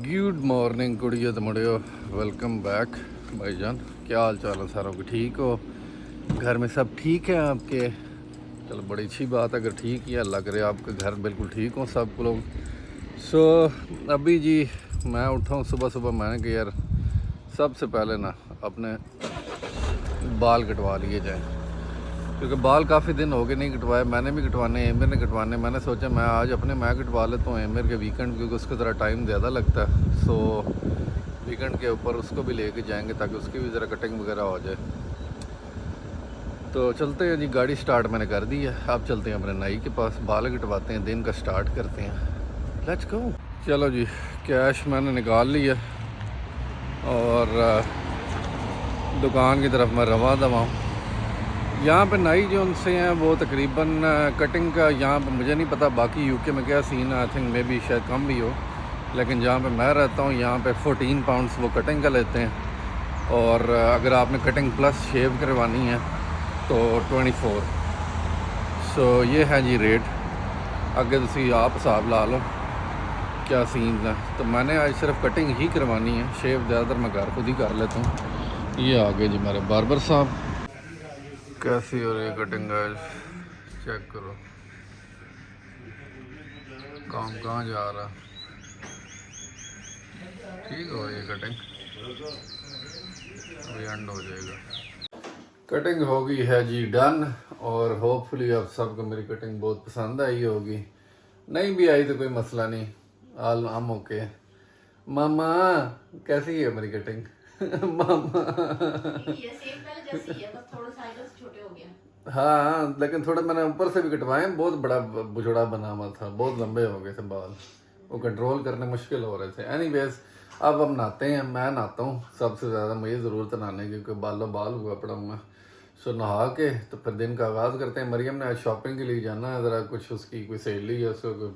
Good morning कुड़ियो तो मुड़ियो, welcome back भाईजान। क्या हाल चाल है सारों को? ठीक हो? घर में सब ठीक है आपके? चलो बड़ी अच्छी बात है, अगर ठीक ही है लग रहा है आपके घर बिल्कुल ठीक हो सब लोग। सो अभी जी मैं उठा हूँ सुबह सुबह, मैंने कहा यार सबसे पहले ना अपने बाल कटवा लिए जाएँ, क्योंकि बाल काफ़ी दिन हो गए नहीं कटवाए। मैंने भी कटवाने, एमिर ने कटवाने। मैंने सोचा मैं आज अपने मैं कटवा लेता हूँ एमिर के वीकेंड, क्योंकि उसको ज़रा टाइम ज़्यादा लगता है। सो वीकेंड के ऊपर उसको भी लेके जाएंगे ताकि उसकी भी ज़रा कटिंग वगैरह हो जाए। तो चलते हैं जी, गाड़ी स्टार्ट मैंने कर दी है। अब चलते हैं अपने नाई के पास, बाल कटवाते हैं, दिन का स्टार्ट करते हैं। Let's go. चलो जी, कैश मैंने निकाल लिया और दुकान की तरफ मैं रवा दवा हूँ। यहाँ पे नाई जो उनसे हैं वो तकरीबन कटिंग का, यहाँ पे मुझे नहीं पता बाकी यूके में क्या सीन है, आई थिंक मे बी शायद कम भी हो, लेकिन जहाँ पे मैं रहता हूँ यहाँ पे 14 पाउंड्स वो कटिंग का लेते हैं। और अगर आपने कटिंग प्लस शेव करवानी है तो 24। सो ये है जी रेट। अगर तुसी आप हिसाब ला लो क्या सीन है। तो मैंने आज सिर्फ कटिंग ही करवानी है, शेव ज़्यादातर मैं घर खुद ही कर लेता हूँ। ये आ गए जी मेरे बार्बर साहब। कैसी हो रही है कटिंग आज? चेक करो काम कहाँ जा रहा। ठीक हो रही है कटिंग, अभी एंड हो जाएगा। कटिंग हो गई है जी डन, और होपफुली अब सबको मेरी कटिंग बहुत पसंद आई होगी। नहीं भी आई तो कोई मसला नहीं, आल आम ओके। मामा कैसी है मेरी कटिंग? मामा ये सेम पहले जैसे ही है, बस थोड़ा साइड से छोटे हो गया। हाँ, लेकिन थोड़ा मैंने ऊपर से भी कटवाए, बहुत बड़ा बुजड़ा बना हुआ था, बहुत लंबे हो गए थे बाल, वो कंट्रोल करने मुश्किल हो रहे थे। एनीवेज अब हम नहाते हैं, मैं नहाता हूँ सबसे ज़्यादा, मुझे ज़रूरत है नहाने की क्योंकि बालों बाल हुआ पड़ा हूँ मैं। सो नहा के तो फिर दिन का आगाज़ करते हैं। मरियम ने आज शॉपिंग के लिए जाना है, ज़रा कुछ उसकी कोई सहेली है, उसको कोई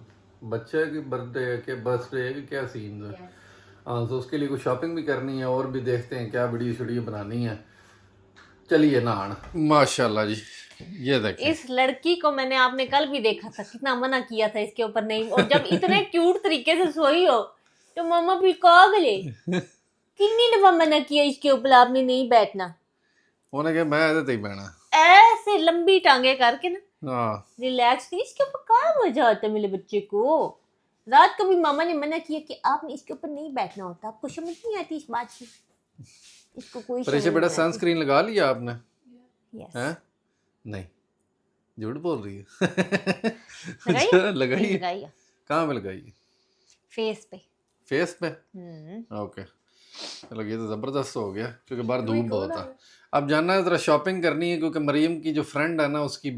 बच्चे की बर्थडे है कि बर्थडे है कि क्या सीन है। हाँ, तो उसके लिए कुछ शॉपिंग भी करनी है, और भी देखते हैं क्या वीडियो शीडियो बनानी है। चलिए नहान। माशाल्लाह जी, ये देखें इस लड़की को मैंने आपने कल भी देखा था, कितना मना किया था इसके ऊपर नहीं, और जब इतने क्यूट तरीके से सोई हो तो मामा भी कहा गले कितनी दफा मना किया इसके ऊपर आपने नहीं बैठना। उन्हें कहा मैं ਇਹਦੇ ਤੇ ਹੀ बैठना। ऐसे लंबी टांगे करके ना हाँ रिलैक्स की, इसके ऊपर कहाँ मजा आता है मेरे बच्चे को। रात को भी मामा ने मना किया कि आपने इसके ऊपर नहीं बैठना होता, आपको समझ नहीं आती इस बात की। इसको कोई पर इसे समझ बेटा नहीं आती। सनस्क्रीन लगा लिया आपने? यस हैं? नहीं, झूठ बोल रही है। लगाई अच्छा लगाई है? लगाई कहाँ पे लगाई है? फेस पे। फेस पे? ओके, चलो ये तो ज़बरदस्त हो गया, क्योंकि बाहर धूप बहुत है। अब जाना है ज़रा शॉपिंग करनी है, क्योंकि मरियम की जो फ्रेंड है ना उसकी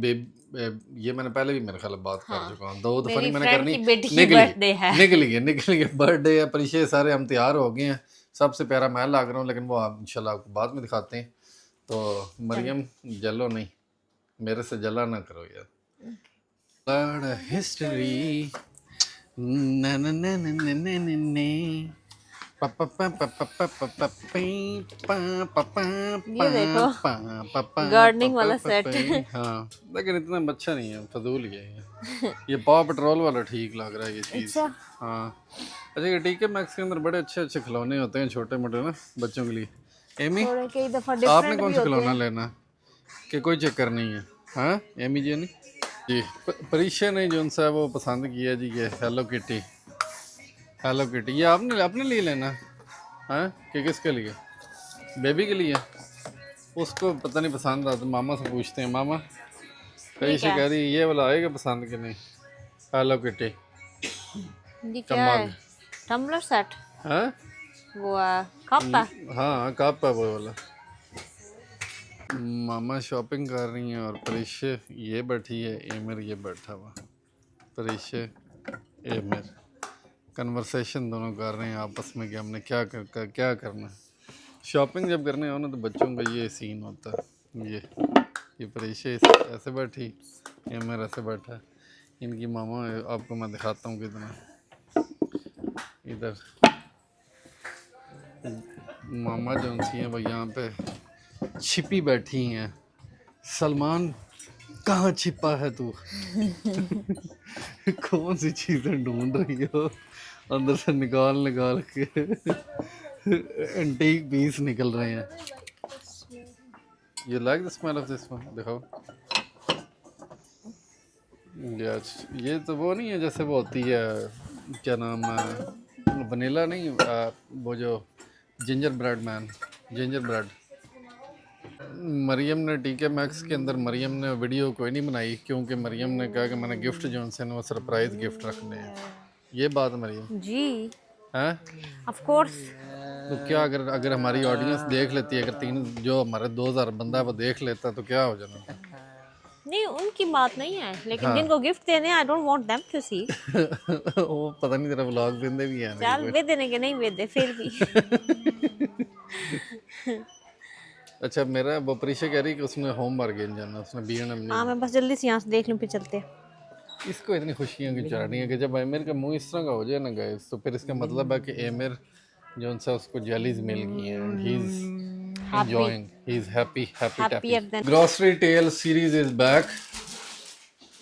ये मैंने पहले भी मेरे ख्याल बात कर चुका हूँ, 2 दफ़ा नहीं मैंने फ्रेंड करनी। की बेटी की निकली बर्थडे है। निकली है बर्थडे है, परिचय सारे हम तैयार हो गए हैं। सबसे प्यारा मैं लग रहा हूँ, लेकिन वो आप इंशाल्लाह आपको बाद में दिखाते हैं। तो मरियम जलो नहीं, मेरे से जला ना करो यार। हिस्ट्री ना ना ना ना ना ना ना ना। ये देखो गार्डनिंग वाला सेट। हाँ, लेकिन इतना अच्छा नहीं है, फजूल ही है ये पॉ पेट्रोल वाला ठीक लग रहा है ये चीज़। अच्छा हाँ अच्छा, ये टीके मैक्स के अंदर बड़े अच्छे अच्छे खिलौने होते हैं छोटे मोटे ना बच्चों के लिए। एमी थोड़े कई दफा आपने डिफरेंट कौन भी सा होते खिलौना हैं। लेना कि कोई चक्कर नहीं है? हाँ एमी जी ने जी परीक्षा ने जो उनसे वो पसंद किया जी, ये हेलो किटी। हेलो किटी ये आपने अपने लिए लेना है कि किसके लिए? बेबी के लिए? उसको पता नहीं पसंद आता, मामा से पूछते हैं। मामा ये परीक्षा क्या कह रही ये वाला आएगा पसंद कि नहीं? हेलो किटी ये का क्या है? मग टम्बलर सेट है। वो कप है। हाँ कप है वो वाला। मामा शॉपिंग कर रही हैं और परीक्षा ये बैठी है, एमिर ये बैठा हुआ। परीक्षा एमिर कन्वर्सेशन दोनों कर रहे हैं आपस में कि हमने क्या करना है। शॉपिंग जब करने हो ना तो बच्चों का ये सीन होता है। ये परीक्षा ऐसे बैठी, एमिर ऐसे बैठा है। इनकी मामा आपको मैं दिखाता हूँ कितना। इधर मामा जो सी हैं वो यहाँ पे छिपी बैठी हैं। सलमान कहाँ छिपा है तू? कौन सी चीज़ें ढूंढ रही हो? अंदर से निकाल निकाल के एंटीक पीस निकल रहे हैं। You like the smell of this one? दिखाओ। यस, ये तो वो नहीं है जैसे वो होती है, क्या नाम है, वनीला नहीं, वो जो ginger bread man, ginger bread. Mariyam ने टीके मैक्स के अंदर मरियम ने वीडियो कोई नहीं बनाई क्योंकि मरियम ने कहा कि मैंने गिफ्ट जो उनसे वो सरप्राइज गिफ्ट रखने हैं। ये बात मरियम जी हैं। Of course. तो क्या अगर अगर हमारी ऑडियंस देख लेती है, अगर तीन जो हमारे 2000 बंदा है वो देख लेता तो क्या हो जाना था? नहीं उनकी बात नहीं है, लेकिन हाँ। जिनको गिफ्ट देने I don't want them to see. वो पता नहीं तेरा व्लॉग देंदे भी है चल वे देने के नहीं वे दे फिर भी। अच्छा, मेरा वो परीक्षा कह रही कि उसने होम वर्क नहीं जाना, उसने B&M हाँ नहीं। मैं बस जल्दी से यहाँ से देख लूँ फिर चलते हैं। इसको इतनी खुशियाँ की चाहनी है कि जब आमिर का मुंह इस तरह का हो जाए ना गाइस, तो फिर इसका मतलब है कि आमिर जो उनसे उसको जेलीज मिल गई हैं, he is enjoying, he is happy Happier than- grocery tale series is back.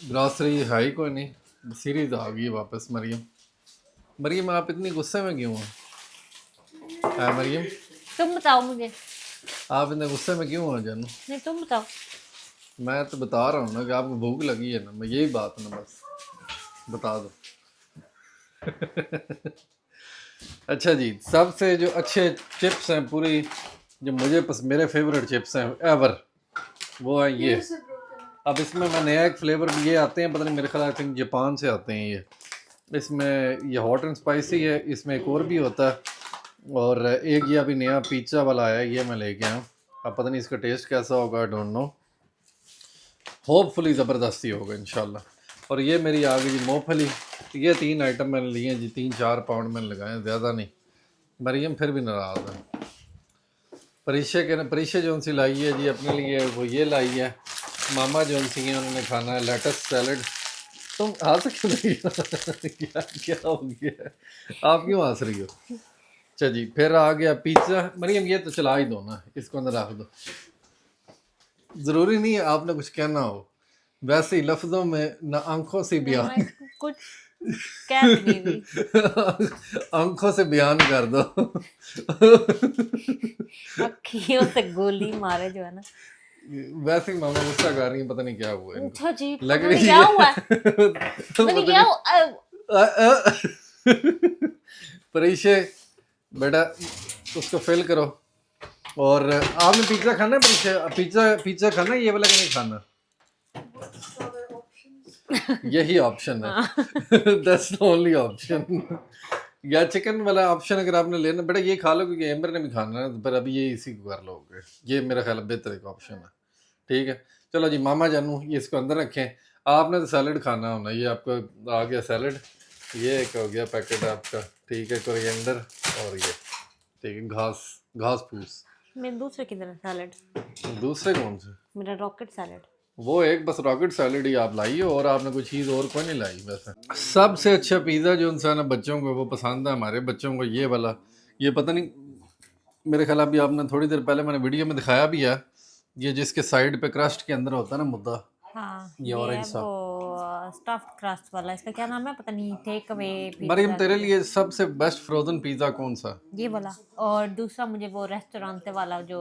Grocery है ही कोई नहीं, सीरीज आ गई वापस। मरियम, मरियम आप इतनी गुस्से में क्यों हो? हाँ मरियम, तुम बताओ मुझे। आप इतने गुस्से में क्यों हो जानू? नहीं तुम बताओ। मैं तो बता रहा हूँ ना कि आपको भूख लगी है ना, मैं यही बात है ना, बस बता दो। अच्छा जी, सबसे जो अच्छे चिप्स हैं पूरी, जो मुझे मेरे फेवरेट चिप्स हैं एवर, वो है ये। अब इसमें मैं नया एक फ्लेवर ये आते हैं, पता नहीं मेरे ख्याल आई थिंक जापान से आते हैं ये। इसमें ये हॉट एंड स्पाइसी है, इसमें एक और भी होता है, और एक ये अभी नया पिज्ज़ा वाला आया है, ये मैं लेके आया हूँ। अब पता नहीं इसका टेस्ट कैसा होगा, आई डोंट नो, होपफुली ज़बरदस्ती होगा इंशाल्लाह। और ये मेरी आ गई जी मूँगफली। ये 3 आइटम मैंने लिए हैं जी, 3-4 पाउंड मैंने लगाए, ज़्यादा नहीं। मरियम फिर भी नाराज़ है। परीक्षा जो उनसी लाई है जी अपने लिए, वो ये लाई है। मामा जो उनसी हैं उन्होंने खाना है लेटस सैलड। तुम हंस क्यों रही हो? क्या क्या हो गया, आप क्यों हंस रही हो? अच्छा जी, फिर आ गया पिज्ज़ा। मरियम ये तो चला ही दो ना, इसको अंदर रख दो। ज़रूरी नहीं है आपने कुछ कहना हो, वैसे ही लफ्ज़ों में ना आंखों से बयान, कुछ कह नहीं रही, आंखों से बयान कर दो। अखियों से गोली मारे जो है ना। वैसे ही मामा गुस्सा कर रही है, पता नहीं क्या हुआ है। अच्छा जी लग पता रही नहीं क्या है। हुआ पता नहीं क्या हुआ। परीक्षे बेटा उसको फिल करो। और आपने पिज्ज़ा खाना है परीक्षा? पिज्ज़ा खाना है ये वाला कि नहीं खाना? यही ऑप्शन है। That's the only option. या चिकन वाला ऑप्शन अगर आपने लेना बेटा ये खा लो, क्योंकि एम्बर ने भी खाना है, पर अभी ये इसी को कर लोगे, ये मेरा ख्याल बेहतर एक ऑप्शन है। ठीक है, चलो जी मामा जानू ये इसको अंदर रखें। आपने तो सैलड खाना होना, ये आपका आ गया सैलड, ये एक हो गया पैकेट आपका। ठीक है, कोरिएंडर और ये ठीक है घास फूस। मेरे दूसरे किधर है सैलेड? दूसरे कौन से? मेरा रॉकेट सैलेड। वो एक बस रॉकेट सैलड ही आप लाई हो, और आपने कोई चीज़ और कोई नहीं लाई। वैसे सबसे अच्छा पिज़्ज़ा जो इंसान बच्चों को वो पसंद है, हमारे बच्चों को ये वाला। ये पता नहीं मेरे ख्याल अभी आपने थोड़ी देर पहले मैंने वीडियो में दिखाया भी है, ये जिसके साइड पे क्रस्ट के अंदर होता है ना मुद्दा, हाँ ये ये ऑरेंज है सा। वो स्टफ्ड क्रस्ट वाला, इसका क्या नाम है पता नहीं, टेक अवे मरियम तेरे लिए सबसे बेस्ट फ्रोजन पिज़्ज़ा कौन सा? ये वाला। और दूसरा मुझे वो रेस्टोरेंट वाला जो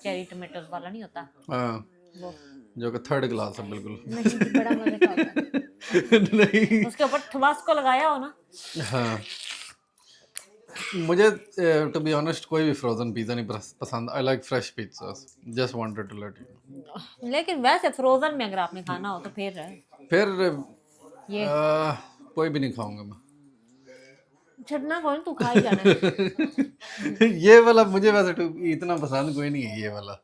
चेरी टोमेटोज वाला नहीं होता हाँ, वो। जो कि थर्ड क्लास है बिल्कुल। नहीं बड़ा मजे का होता है। नहीं, उसके ऊपर टबास्को लगाया हो ना। हाँ मुझे टू बी ऑनेस्ट कोई भी फ्रोजन पिज़्ज़ा नहीं पसंद। I like fresh pizza, just wanted to let you. लेकिन वैसे फ्रोजन में अगर आपने खाना हो तो फिर ये कोई भी नहीं खाऊंगा मैं। छड़ना कौन, तू खा ही जाना। ये वाला मुझे वैसे इतना पसंद कोई नहीं है ये वाला।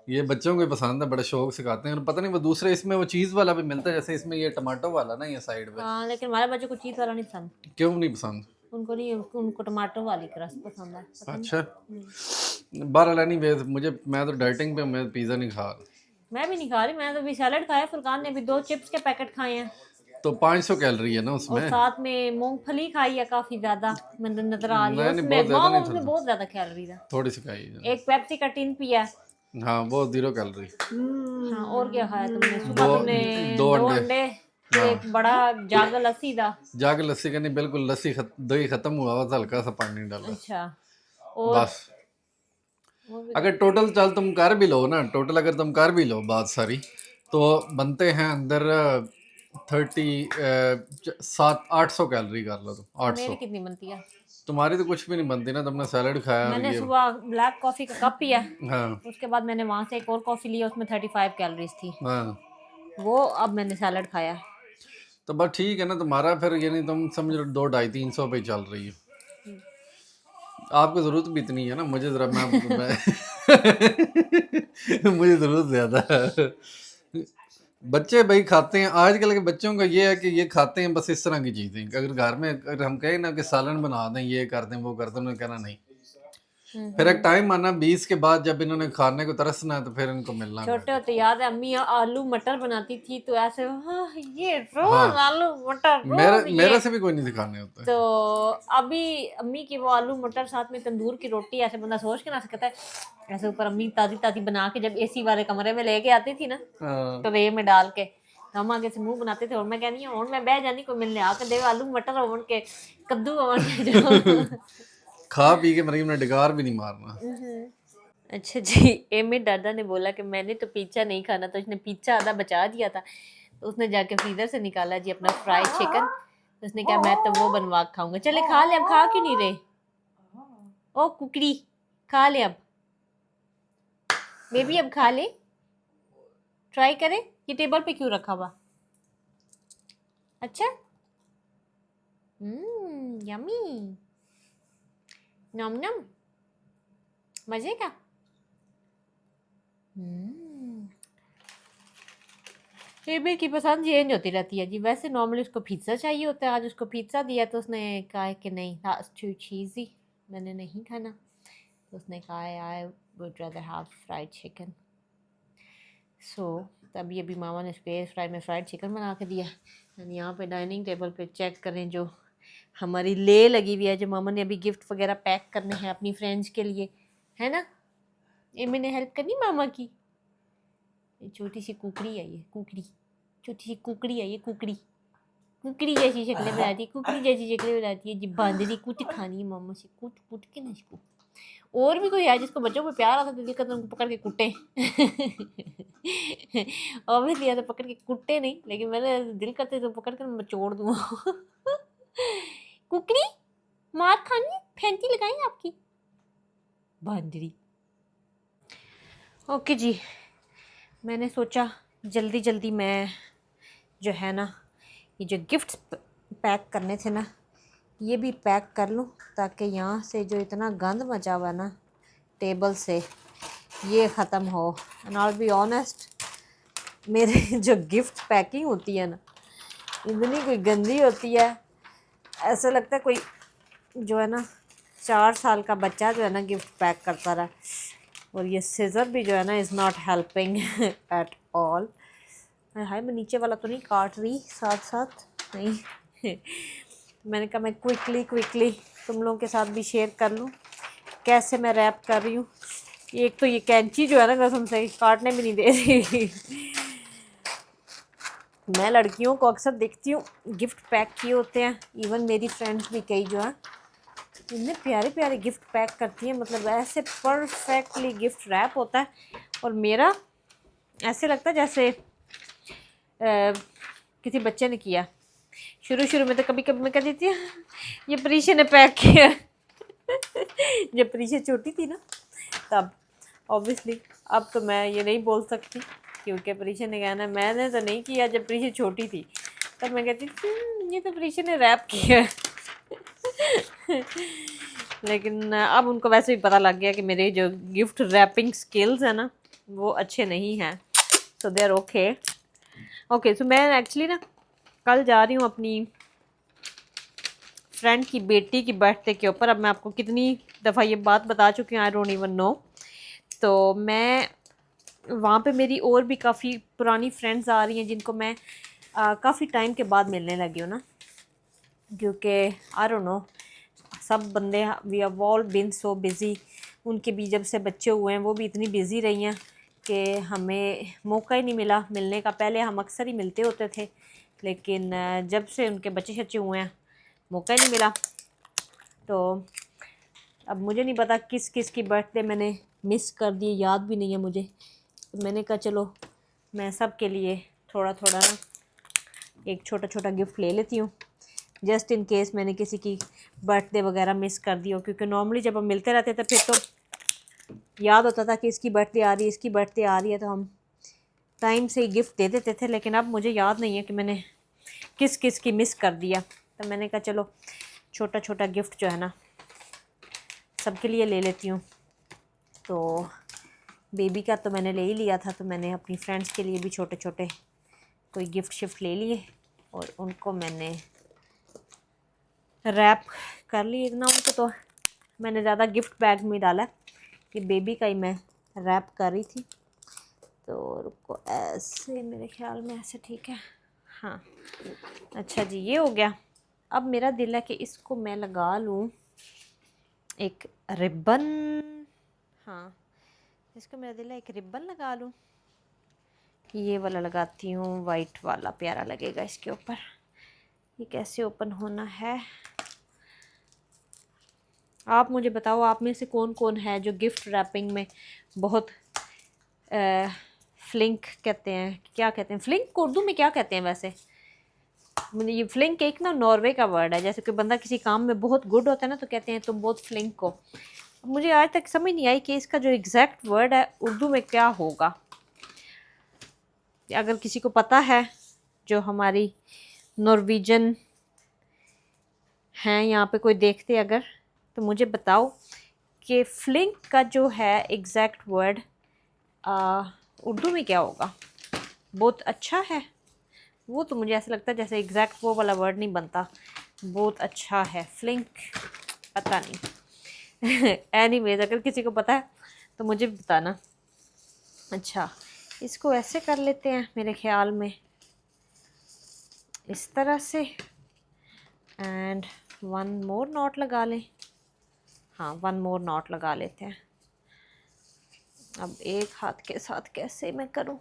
ये बच्चों को पसंद है, बड़े शौक से खाते हैं। और पता नहीं वो दूसरे इसमें वो चीज़ वाला भी मिलता है, जैसे इसमें ये टमाटो वाला ना ये साइड पे। हाँ लेकिन हमारे बच्चों को चीज वाला नहीं पसंद। क्यों नहीं पसंद? उनको नहीं, उनको टमाटर वाली क्रस्ट पसंद है। पता नहीं। अच्छा, बहरहाल एनीवेज मैं तो डाइटिंग पे, मैं पिज़्ज़ा नहीं खा रहा। मैं भी नहीं खा रही, मैं तो अभी सैलेड खाया, फुरकान ने भी 2 चिप्स के पैकेट खाए हैं तो 500 कैलोरी है ना और उसमें। साथ में मूंगफली खाई है काफी ज्यादा, मुझे नजर आ रही है नहीं, उसमें। बहुत ज़्यादा नहीं उसमें बहुत ज्यादा कैलोरी है। थोड़ी सी खाई है। एक पेप्सी का टिन पिया। हाँ वो 0 कैलोरी। हाँ और क्या खाया तुमने? सुबह दो- तुमने दो 2 अंडे। अंडे तो एक बड़ा जग लस्सी दा। जाके लस्सी का नहीं, बिल्कुल लस्सी दही खत्म हुआ हुआ था, हल्का सा पानी डाला अच्छा, और बस। वो भी अगर टोटल चल तुम कर भी लो ना, टोटल अगर तुम कर भी लो बात सारी, तो बनते हैं अंदर 800 कैलोरी कर लो तुम, 800। मेरी कितनी बनती है? तुम्हारी तो कुछ भी नहीं बनती ना, तुमने सैलड खाया और मैंने ये। सुबह ब्लैक कॉफी का कप पिया, हाँ उसके बाद मैंने वहां से एक और कॉफी ली, उसमें 35 कैलोरीज थी, हाँ, वो अब मैंने सैलड खाया। तो बस ठीक है ना तुम्हारा फिर, यानी तुम समझ लो 200-250-300 पे चल रही है। आपको ज़रूरत भी इतनी है ना, मुझे ज़रा मैं मुझे ज़रूरत ज़्यादा है। बच्चे भाई खाते हैं, आजकल के बच्चों का ये है कि ये खाते हैं बस इस तरह की चीज़ें। अगर घर में अगर हम कहें ना कि सालन बना दें, ये कर दें, वो कर दें, उन्होंने कहना नहीं। फिर एक टाइम आना 20 के बाद, जब इन्होंने खाने को तरसना है, तो फिर इनको मिलना छोटे है। होते याद है अम्मी आलू मटर बनाती थी तो ऐसे, हाँ ये रोज हाँ, आलू मटर मेरे रोज ये। मेरे से भी कोई नहीं सिखाने होते। तो अभी अम्मी की वो आलू मटर साथ में तंदूर की रोटी, ऐसे बंदा सोच के ना सकता है, ऐसे ऊपर अम्मी ताजी ताजी बना के जब एसी वाले कमरे में लेके आती थी ना, हाँ, तो रे में डाल के हम आगे से मुंह बनाते थे, और मैं कहनी हूँ मैं बह जानी कोई मिलने आके दे आलू मटर होवन के कद्दू होवन के जो खा पी के मरीम ने डिगार भी नहीं मारना। अच्छा जी, एमे दादा ने बोला कि मैंने तो पिज्जा नहीं खाना, तो उसने पिज्जा आधा बचा दिया था, तो उसने जाके फ्रीजर से निकाला जी अपना फ्राइड चिकन, तो उसने कहा मैं तो वो बनवा के खाऊंगा। चले खा ले, अब खा क्यों नहीं रहे? ओ कुकड़ी, खा ले अब बेबी, अब खा ले, ट्राई करे। ये टेबल पे क्यों रखा हुआ? अच्छा, यमी, नम नम, मजे का। एबी की पसंद चेंज होती रहती है जी। वैसे नॉर्मली उसको पिज्ज़ा चाहिए होता है, आज उसको पिज्ज़ा दिया तो उसने कहा कि नहीं, दैट्स टू चीज़ी, मैंने नहीं खाना, तो उसने कहा I would rather have fried chicken. So तभी अभी मामा ने उसको एयर फ्राई में फ्राइड चिकन बना के दिया। एंड यहाँ पे डाइनिंग टेबल पे चेक करें जो हमारी ले लगी हुई है, जो मामा ने अभी गिफ्ट वगैरह पैक करने हैं अपनी फ्रेंड्स के लिए, है ना? ये मैंने हेल्प करनी मामा की। ये छोटी सी कुकड़ी है, ये कुकड़ी, छोटी सी कुकड़ी है ये, कुकड़ी कुकड़ी जैसी शक्लें बनाती है, कुकड़ी जैसी शक्लें बनाती है जी। बांदरी कुट खानी है मामा से, कुट कुट के ना इसको। और भी कोई है जिसको बच्चों को प्यार आता तो दिल करता उनको पकड़ के कुटे ऑब्वियसली ऐसे पकड़ के कुटे नहीं, लेकिन मैंने दिल करते तो पकड़ कर मैं छोड़ दूँ कुकड़ी मार खानी, फैंटी लगाई आपकी बांदरी। ओके जी, मैंने सोचा जल्दी जल्दी मैं जो है ना, ये जो गिफ्ट्स पैक करने थे ना, ये भी पैक कर लूँ, ताकि यहाँ से जो इतना गंद मचा हुआ ना टेबल से, ये ख़त्म हो। एंड आई बी ऑनेस्ट, मेरे जो गिफ्ट पैकिंग होती है ना, इतनी कोई गंदी होती है, ऐसा लगता है कोई जो है ना 4 साल का बच्चा जो है ना गिफ्ट पैक करता रहा। और ये सीज़र भी जो है ना is not helping at all. Hi, मैं नीचे वाला तो नहीं काट रही साथ साथ, नहीं मैंने कहा मैं क्विकली तुम लोगों के साथ भी शेयर कर लूँ कैसे मैं रैप कर रही हूँ। एक तो ये कैंची जो है ना कसम से काटने भी नहीं दे रही मैं लड़कियों को अक्सर देखती हूँ गिफ्ट पैक किए होते हैं, इवन मेरी फ्रेंड्स भी कई जो हैं इतने प्यारे प्यारे गिफ्ट पैक करती हैं, मतलब ऐसे परफेक्टली गिफ्ट रैप होता है, और मेरा ऐसे लगता है जैसे किसी बच्चे ने किया। शुरू में तो कभी कभी मैं कह देती हूँ ये परीक्षा ने पैक किया जब परीक्षा छोटी थी ना तब, ऑब्वियसली अब तो मैं ये नहीं बोल सकती क्योंकि परीक्षा ने कहना मैंने तो नहीं किया, जब परीक्षा छोटी थी तब मैं कहती थी ये तो परीक्षा ने रैप किया लेकिन अब उनको वैसे भी पता लग गया कि मेरे जो गिफ्ट रैपिंग स्किल्स हैं ना वो अच्छे नहीं हैं, सो दे आर ओके। सो मैं एक्चुअली ना कल जा रही हूँ अपनी फ्रेंड की बेटी की बर्थडे के ऊपर। अब मैं आपको कितनी दफ़ा ये बात बता चुकी हूँ, आई डोंट इवन नो। तो मैं वहाँ पे मेरी और भी काफ़ी पुरानी फ्रेंड्स आ रही हैं जिनको मैं काफ़ी टाइम के बाद मिलने लगी हूँ ना, क्योंकि आई डोंट नो सब बंदे we have all been so busy. उनके भी जब से बच्चे हुए हैं वो भी इतनी बिज़ी रही हैं कि हमें मौका ही नहीं मिला मिलने का। पहले हम अक्सर ही मिलते होते थे, लेकिन जब से उनके बच्चे शच्चे हुए हैं मौका ही नहीं मिला। तो अब मुझे नहीं पता किस किस की बर्थडे मैंने मिस कर दी, याद भी नहीं है मुझे। तो मैंने कहा चलो मैं सब के लिए थोड़ा थोड़ा ना एक छोटा छोटा गिफ्ट ले लेती हूँ, जस्ट इन केस मैंने किसी की बर्थडे वगैरह मिस कर दी हो। क्योंकि नॉर्मली जब हम मिलते रहते थे फिर तो याद होता था कि इसकी बर्थडे आ रही है, इसकी बर्थडे आ रही है, तो हम टाइम से ही गिफ्ट दे देते थे। लेकिन अब मुझे याद नहीं है कि मैंने किस किस की मिस कर दिया। तो मैंने कहा चलो छोटा छोटा गिफ्ट जो है ना सबके लिए ले लेती हूँ। तो बेबी का तो मैंने ले ही लिया था, तो मैंने अपनी फ्रेंड्स के लिए भी छोटे छोटे कोई गिफ्ट शिफ्ट ले लिए और उनको मैंने रैप कर लिए। इतना उनको तो मैंने ज़्यादा गिफ्ट बैग में डाला कि बेबी का ही मैं रैप कर रही थी। तो रुको, ऐसे मेरे ख्याल में ऐसे ठीक है। हाँ अच्छा जी, ये हो गया। अब मेरा दिल है कि इसको मैं लगा लूँ एक रिबन। हाँ इसको मेरा दिल है एक रिबन लगा लूँ। ये वाला लगाती हूँ, वाइट वाला प्यारा लगेगा इसके ऊपर। ये कैसे ओपन होना है आप मुझे बताओ। आप में से कौन कौन है जो गिफ्ट रैपिंग में बहुत फ्लिंक कहते हैं, क्या कहते हैं फ्लिंक को उर्दू में क्या कहते हैं वैसे? मुझे ये फ्लिंक एक ना नॉर्वे का वर्ड है। जैसे कोई बंदा किसी काम में बहुत गुड होता है ना तो कहते हैं तुम बहुत फ्लिंक हो। मुझे आज तक समझ नहीं आई कि इसका जो एग्जैक्ट वर्ड है उर्दू में क्या होगा। अगर किसी को पता है जो हमारी नॉर्वेजियन हैं यहाँ पे कोई देखते अगर, तो मुझे बताओ कि फ्लिंक का जो है एग्जैक्ट वर्ड उर्दू में क्या होगा। बहुत अच्छा है वो, तो मुझे ऐसा लगता है जैसे एग्जैक्ट वो वाला वर्ड नहीं बनता। बहुत अच्छा है फ्लिंक, पता नहीं एनीवेज अगर किसी को पता है तो मुझे भी बताना। अच्छा इसको ऐसे कर लेते हैं मेरे ख्याल में, इस तरह से। एंड वन मोर नॉट लगा लें। हाँ वन मोर नॉट लगा लेते हैं। अब एक हाथ के साथ कैसे मैं करूं?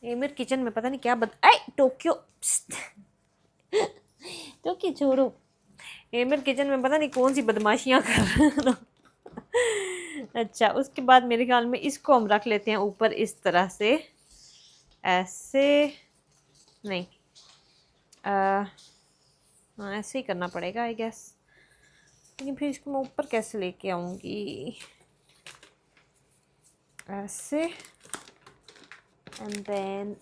एमिर किचन में पता नहीं क्या टोक्यो टोक्यो छोड़ो। एमिर किचन में पता नहीं कौन सी बदमाशियां कर रहा है। अच्छा उसके बाद मेरे ख्याल में इसको हम रख लेते हैं ऊपर इस तरह से, ऐसे नहीं हाँ ऐसे ही करना पड़ेगा आई गेस। लेकिन फिर इसको मैं ऊपर कैसे लेके आऊँगी? ऐसे एंड देन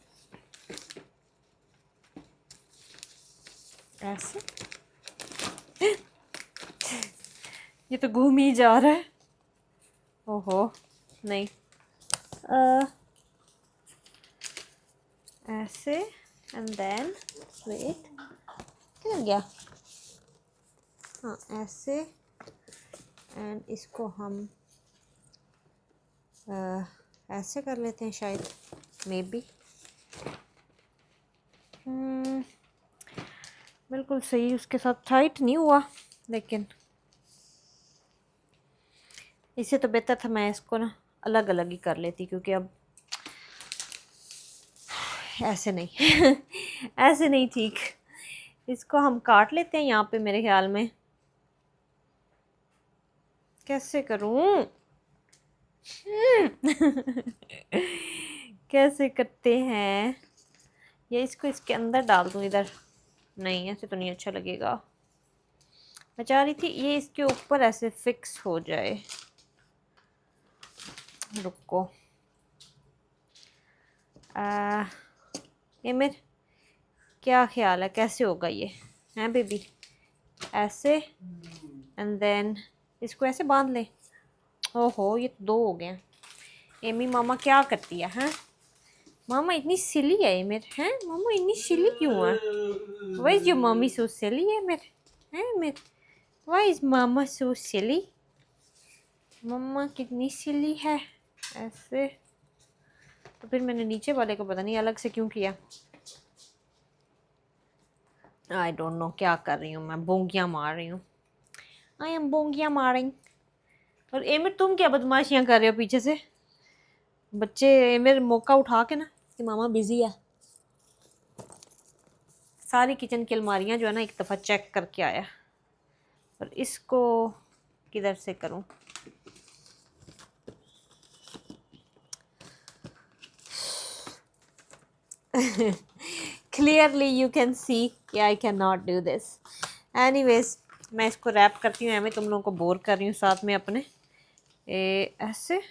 ऐसे। ये तो घूम ही जा रहा है। ओहो नहीं, ऐसे एंड देन वेट, क्या गया? हाँ ऐसे एंड इसको हम ऐसे कर लेते हैं शायद, मे बी। बिल्कुल सही, उसके साथ टाइट नहीं हुआ, लेकिन इससे तो बेहतर था मैं इसको ना अलग अलग ही कर लेती, क्योंकि अब ऐसे नहीं ऐसे नहीं ठीक। इसको हम काट लेते हैं यहाँ पे मेरे ख्याल में। कैसे करूँ? कैसे करते हैं ये? इसको इसके अंदर डाल दूँ इधर? नहीं ऐसे तो नहीं अच्छा लगेगा। मैं चाह रही थी ये इसके ऊपर ऐसे फिक्स हो जाए। रुको ये मेरे क्या ख्याल है कैसे होगा ये? हैं बेबी ऐसे एंड देन इसको ऐसे बांध ले। ओहो ये तो दो हो गए। एमी मामा क्या करती है? हैं मामा इतनी सिली है एमिर? हैं मामा इतनी सिली क्यों है? Why is your mummy so silly emir? हैं एमिर व्हाई इज मामा सो सिली? मम्मा कितनी सिली है। ऐसे तो फिर मैंने नीचे वाले को पता नहीं अलग से क्यों किया। आई डोंट नो क्या कर रही हूँ मैं, बोंगियाँ मार रही हूँ। आई एम बोंगियाँ मारिंग। और एमिर तुम क्या बदमाशियाँ कर रहे हो पीछे से? बच्चे एमिर मौका उठा के ना कि मामा बिजी है, सारी किचन की अलमारियाँ जो है ना एक दफ़ा चेक करके आया। और इसको किधर से करूँ? क्लियरली यू कैन सी कि I can not do this. Anyways मैं इसको रैप करती हूँ। मैं तुम लोगों को बोर कर रही हूँ साथ में अपने ऐसे।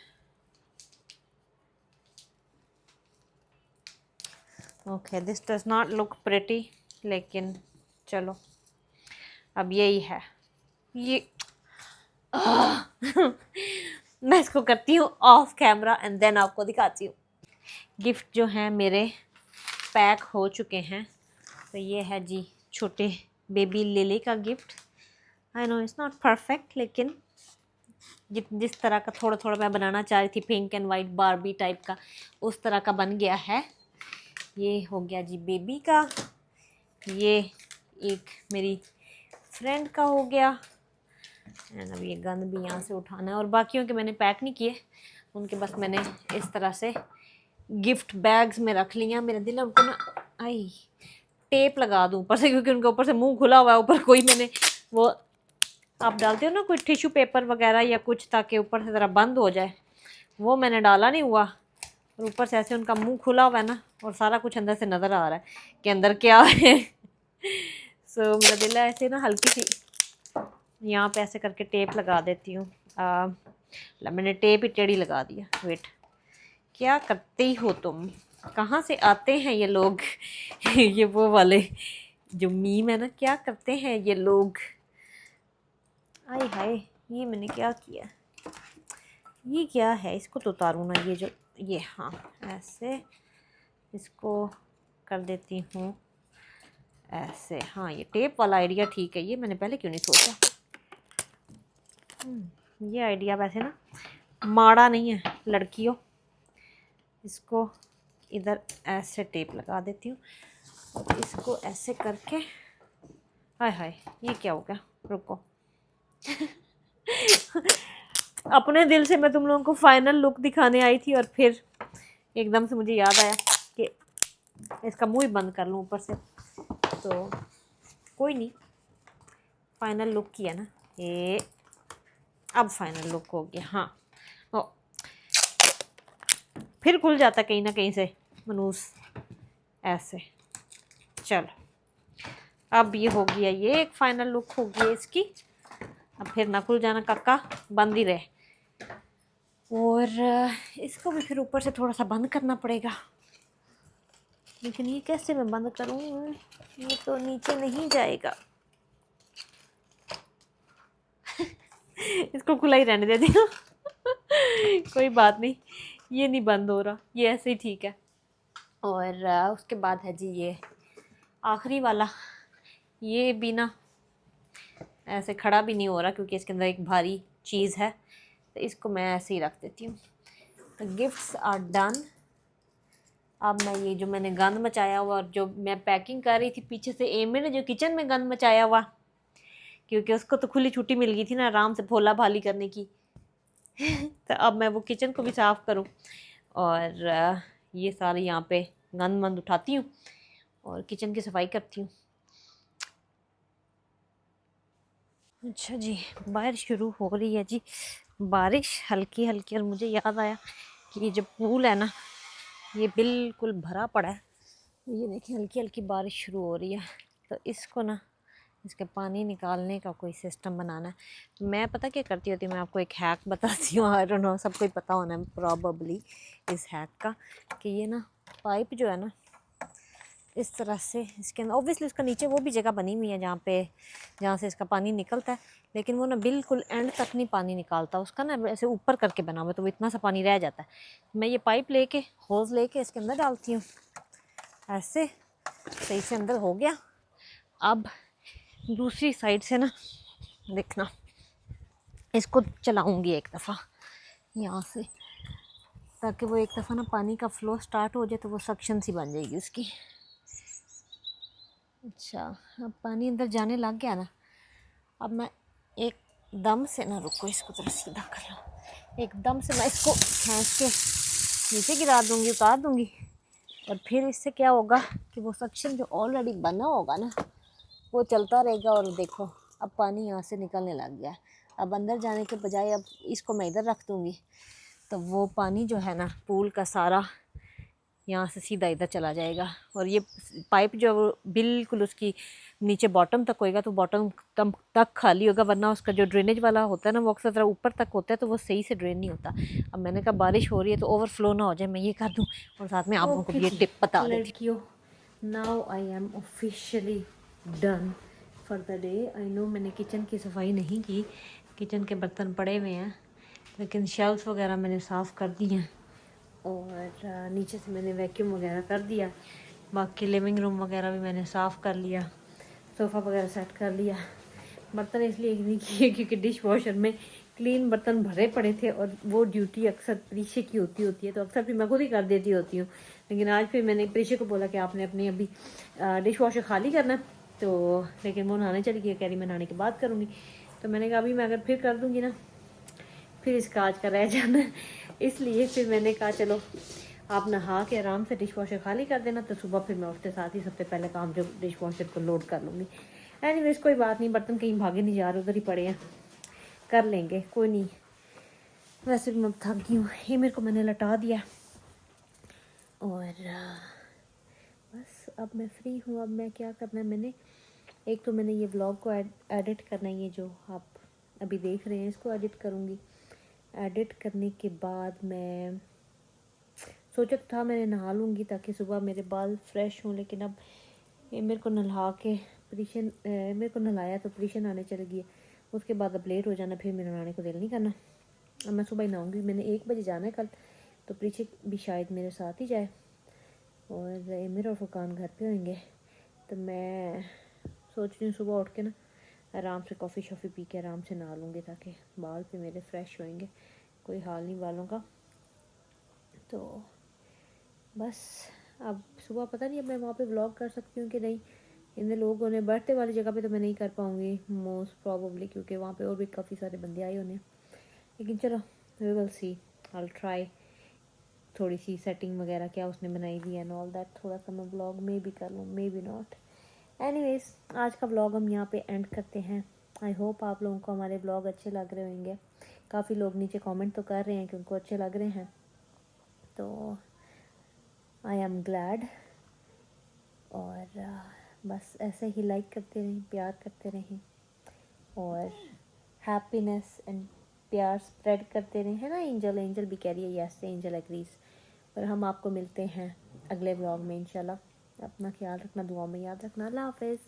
Okay this does not look pretty, लेकिन चलो अब यही है। ये मैं इसको करती हूँ ऑफ कैमरा एंड देन आपको दिखाती हूँ। गिफ्ट जो हैं मेरे पैक हो चुके हैं। तो ये है जी छोटे बेबी लिली का gift. I know it's not perfect, लेकिन जिस तरह का थोड़ा थोड़ा मैं बनाना चाह रही थी pink and white Barbie type का, उस तरह का बन गया है। ये हो गया जी बेबी का। ये एक मेरी फ्रेंड का हो गया। एंड अब ये गंद भी यहाँ से उठाना है। और बाकियों के मैंने पैक नहीं किए, उनके बस मैंने इस तरह से गिफ्ट बैग्स में रख लिया। मेरा दिल है उनको ना आई टेप लगा दूँ ऊपर से, क्योंकि उनके ऊपर से मुंह खुला हुआ है। ऊपर कोई मैंने वो आप डालते हो ना कोई टिश्यू पेपर वगैरह या कुछ, ताकि ऊपर से ज़रा बंद हो जाए, वो मैंने डाला नहीं हुआ। और ऊपर से ऐसे उनका मुंह खुला हुआ है ना, और सारा कुछ अंदर से नज़र आ रहा है कि अंदर क्या है। सो मेरा दिल है ऐसे ना हल्की सी यहाँ पे ऐसे करके टेप लगा देती हूँ। मैंने टेप ही टेढ़ी लगा दिया। वेट, क्या करती हो तुम? कहाँ से आते हैं ये लोग? ये वो वाले जो मीम है ना, क्या करते हैं ये लोग? आय हाय, ये मैंने क्या किया? ये क्या है? इसको तो उतारूँ ना, ये जो ये, हाँ ऐसे इसको कर देती हूँ ऐसे। हाँ ये टेप वाला आइडिया ठीक है, ये मैंने पहले क्यों नहीं सोचा। ये आइडिया वैसे ना माड़ा नहीं है लड़कियों। इसको इधर ऐसे टेप लगा देती हूँ और इसको ऐसे करके, हाय हाय ये क्या हो गया? रुको। अपने दिल से मैं तुम लोगों को फाइनल लुक दिखाने आई थी, और फिर एकदम से मुझे याद आया कि इसका मुंह ही बंद कर लूँ ऊपर से। तो कोई नहीं, फाइनल लुक किया ना ये, अब फाइनल लुक हो गया। हाँ ओ, फिर खुल जाता कहीं ना कहीं से मनूस ऐसे। चलो अब ये हो गया, ये एक फाइनल लुक हो गई इसकी। अब फिर ना खुल जाना काका, बंद ही रहे। और इसको भी फिर ऊपर से थोड़ा सा बंद करना पड़ेगा। लेकिन ये कैसे मैं बंद करूँ? ये तो नीचे नहीं जाएगा। इसको खुला ही रहने देती हूँ। कोई बात नहीं, ये नहीं बंद हो रहा, ये ऐसे ही ठीक है। और उसके बाद है जी ये आखिरी वाला। ये भी ना ऐसे खड़ा भी नहीं हो रहा, क्योंकि इसके अंदर एक भारी चीज़ है। तो इसको मैं ऐसे ही रख देती हूँ। तो गिफ्ट्स आर डन। अब मैं ये जो मैंने गंद मचाया हुआ, और जो मैं पैकिंग कर रही थी पीछे से एमी ने जो किचन में गंद मचाया हुआ, क्योंकि उसको तो खुली छुट्टी मिल गई थी ना आराम से भोला भाली करने की। तो अब मैं वो किचन को भी साफ़ करूँ, और ये सारे यहाँ पे गंद मंद उठाती हूँ और किचन की सफाई करती हूँ। अच्छा जी, बारिश शुरू हो रही है जी, बारिश हल्की हल्की। और मुझे याद आया कि ये जो पूल है ना, ये बिल्कुल भरा पड़ा है। ये देखिए हल्की हल्की बारिश शुरू हो रही है। तो इसको ना, इसके पानी निकालने का कोई सिस्टम बनाना है। मैं पता क्या करती होती हूँ, मैं आपको एक हैक बताती हूँ। आई डोंट नो, सबको ही पता होना है प्रॉबली इस हैक का, कि ये ना पाइप जो है ना, इस तरह से इसके अंदर, ऑब्वियसली उसका नीचे वो भी जगह बनी हुई है जहाँ से इसका पानी निकलता है, लेकिन वो ना बिल्कुल एंड तक नहीं पानी निकालता उसका ना, ऐसे ऊपर करके बना हुआ है, तो वो इतना सा पानी रह जाता है। मैं ये पाइप लेके, होज़ लेके इसके अंदर डालती हूँ ऐसे। सही से अंदर हो गया। अब दूसरी साइड से ना देखना, इसको चलाऊंगी एक दफ़ा यहाँ से, ताकि वो एक दफ़ा ना पानी का फ्लो स्टार्ट हो जाए, तो वो सक्शन सी बन जाएगी उसकी। अच्छा, अब पानी अंदर जाने लग गया ना। अब मैं एकदम से ना, रुको इसको थोड़ा सीधा कर लो, एकदम से मैं इसको खींच के नीचे गिरा दूंगी, उतार दूंगी। और फिर इससे क्या होगा कि वो सक्शन जो ऑलरेडी बना होगा ना वो चलता रहेगा। और देखो अब पानी यहाँ से निकलने लग गया। अब अंदर जाने के बजाय अब इसको मैं इधर रख दूँगी तो वो पानी जो है ना पूल का सारा यहाँ से सीधा इधर चला जाएगा। और ये पाइप जो वो बिल्कुल उसकी नीचे बॉटम तक होएगा तो बॉटम तक खाली होगा, वरना उसका जो ड्रेनेज वाला होता है ना वो अक्सर तरह ऊपर तक होता है तो वो सही से ड्रेन नहीं होता। अब मैंने कहा बारिश हो रही है तो ओवरफ्लो ना हो जाए, मैं ये कर दूँ और साथ में आप लोगों को भी ये टिप बता देती हूँ। Now I am officially done for the day. I know मैंने किचन की सफाई नहीं की, किचन के बर्तन पड़े हुए हैं, लेकिन शेल्फ वगैरह मैंने साफ़ कर दी हैं और नीचे से मैंने वैक्यूम वगैरह कर दिया। बाकी लिविंग रूम वगैरह भी मैंने साफ़ कर लिया, सोफ़ा वगैरह सेट कर लिया। बर्तन इसलिए नहीं किए क्योंकि डिश वॉशर में क्लीन बर्तन भरे पड़े थे और वो ड्यूटी अक्सर प्रीशे की होती है तो अक्सर फिर मैं खुद ही कर देती होती हूँ। लेकिन आज फिर मैंने प्रीशे को बोला कि आपने अपनी अभी डिश वॉशर खाली करना है, तो लेकिन वो नहाने चली गई, कह रही मैं नहाने के बाद करूँगी। तो मैंने कहा अभी मैं अगर फिर कर दूँगी ना फिर इसका आज का रह जाना, इसलिए फिर मैंने कहा चलो आप नहा के आराम से डिश वॉशर खाली कर देना तो सुबह फिर मैं उठते साथ ही सबसे पहले काम जो डिश वॉशर को लोड कर लूँगी। एनीवेज कोई बात नहीं, बर्तन कहीं भागे नहीं जा रहे, उधर ही पड़े हैं, कर लेंगे कोई नहीं। वैसे भी मैं थक गई हूँ, ये मेरे को मैंने लटा दिया और बस अब मैं फ्री हूँ। अब मैं क्या करना है, मैंने एक तो मैंने ये व्लॉग को एडिट करना है, ये जो आप अभी देख रहे हैं इसको एडिट करूँगी। एडिट करने के बाद मैं सोचा था मैंने नहा लूँगी ताकि सुबह मेरे बाल फ्रेश हों, लेकिन अब ये मेरे को नहा के प्रीशन मेरे को नहलाया तो प्रीशन आने चल गई है, उसके बाद अब लेट हो जाना, फिर मेरे नहाने को दिल नहीं करना। अब मैं सुबह ही नहाऊँगी, मैंने 1 बजे जाना है कल, तो प्रीशे भी शायद मेरे साथ ही जाए और मेरे और फुकान घर पे होंगे। तो मैं सोच रही हूँ सुबह उठ के ना आराम से कॉफ़ी शॉफ़ी पी के आराम से नहा लूँगी ताकि बाल पे मेरे फ्रेश होंगे, कोई हाल नहीं बालों का। तो बस अब सुबह पता नहीं अब मैं वहाँ पे व्लॉग कर सकती हूँ कि नहीं। इन लोग होने बर्थडे वाली जगह पे तो मैं नहीं कर पाऊँगी मोस्ट प्रॉबली, क्योंकि वहाँ पे और भी काफ़ी सारे बंदे आए होने, लेकिन चलो we will see, I try. थोड़ी सी सेटिंग वगैरह क्या उसने बनाई हुई एंड ऑल दैट, थोड़ा सा मैं व्लॉग में भी कर लूँ, मे बी नॉट। एनीवेज आज का व्लॉग हम यहाँ पे एंड करते हैं। आई होप आप लोगों को हमारे व्लॉग अच्छे लग रहे होंगे। काफ़ी लोग नीचे कमेंट तो कर रहे हैं कि उनको अच्छे लग रहे हैं, तो आई एम ग्लैड। और बस ऐसे ही लाइक करते रहें, प्यार करते रहें और हैप्पीनेस एंड प्यार स्प्रेड करते रहें, है ना। एंजल एंजल भी कह रही है यस, एंजल एग्रीज। और हम आपको मिलते हैं अगले व्लॉग में इंशाल्लाह। अपना ख्याल रखना, दुआ में याद रखना। अल्लाह हाफ़िज़।